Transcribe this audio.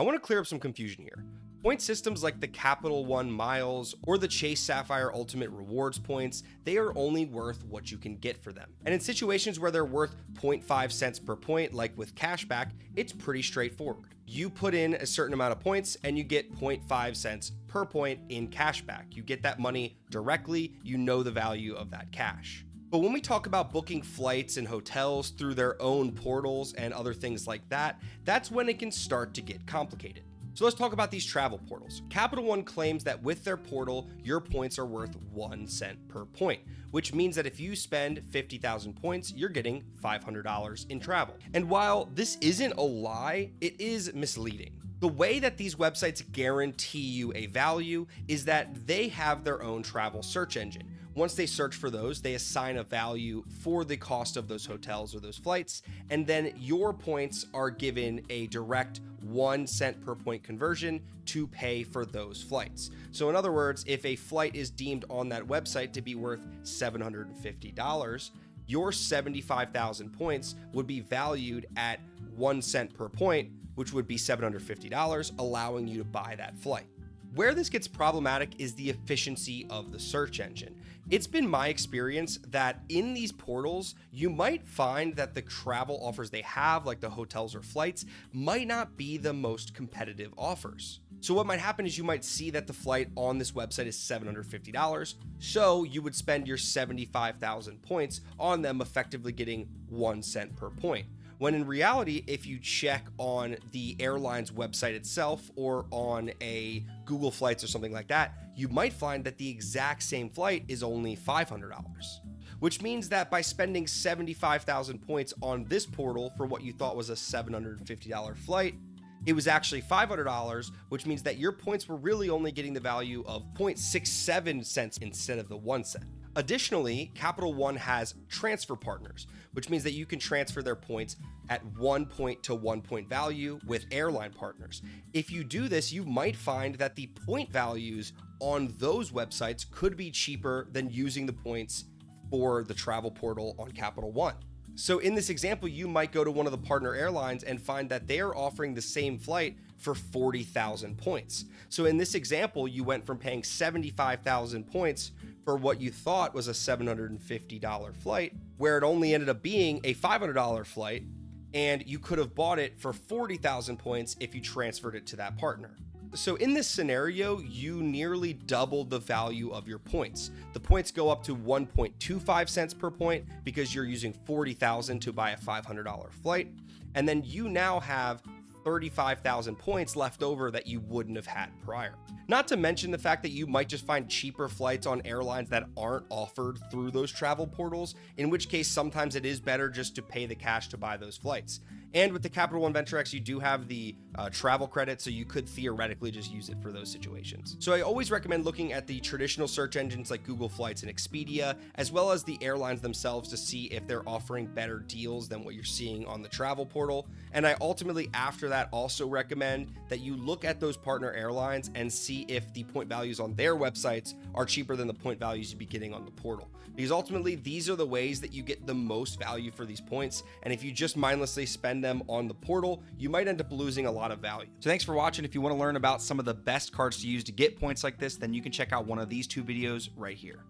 I want to clear up some confusion here. Point systems like the Capital One Miles or the Chase Sapphire Ultimate Rewards points, they are only worth what you can get for them. And in situations where they're worth 0.5 cents per point, like with cashback, it's pretty straightforward. You put in a certain amount of points and you get 0.5 cents per point in cashback. You get that money directly, you know the value of that cash. But when we talk about booking flights and hotels through their own portals and other things like that, that's when it can start to get complicated. So let's talk about these travel portals. Capital One claims that with their portal, your points are worth 1 cent per point, which means that if you spend 50,000 points, you're getting $500 in travel. And while this isn't a lie, it is misleading. The way that these websites guarantee you a value is that they have their own travel search engine. Once they search for those, they assign a value for the cost of those hotels or those flights, and then your points are given a direct 1 cent per point conversion to pay for those flights. So in other words, if a flight is deemed on that website to be worth $750, your 75,000 points would be valued at 1 cent per point, which would be $750, allowing you to buy that flight. Where this gets problematic is the efficiency of the search engine. It's been my experience that in these portals, you might find that the travel offers they have, like the hotels or flights, might not be the most competitive offers. So what might happen is you might see that the flight on this website is $750, so you would spend your 75,000 points on them, effectively getting 1 cent per point. When in reality, if you check on the airline's website itself or on a Google Flights or something like that, you might find that the exact same flight is only $500. Which means that by spending 75,000 points on this portal for what you thought was a $750 flight, it was actually $500, which means that your points were really only getting the value of 0.67 cents instead of the 1 cent. Additionally, Capital One has transfer partners, which means that you can transfer their points at 1 point to 1 point value with airline partners. If you do this, you might find that the point values on those websites could be cheaper than using the points for the travel portal on Capital One. So in this example, you might go to one of the partner airlines and find that they are offering the same flight for 40,000 points. So in this example, you went from paying 75,000 points for what you thought was a $750 flight, where it only ended up being a $500 flight, and you could have bought it for 40,000 points if you transferred it to that partner. So in this scenario, you nearly doubled the value of your points. The points go up to 1.25 cents per point because you're using 40,000 to buy a $500 flight. And then you now have 35,000 points left over that you wouldn't have had prior. Not to mention the fact that you might just find cheaper flights on airlines that aren't offered through those travel portals, in which case sometimes it is better just to pay the cash to buy those flights. And with the Capital One VentureX, you do have the travel credit, so you could theoretically just use it for those situations. So I always recommend looking at the traditional search engines like Google Flights and Expedia, as well as the airlines themselves to see if they're offering better deals than what you're seeing on the travel portal. And I ultimately, after that, also recommend that you look at those partner airlines and see if the point values on their websites are cheaper than the point values you'd be getting on the portal. Because ultimately, these are the ways that you get the most value for these points. And if you just mindlessly spend them on the portal, you might end up losing a lot of value. So thanks for watching. If you want to learn about some of the best cards to use to get points like this, then you can check out one of these two videos right here.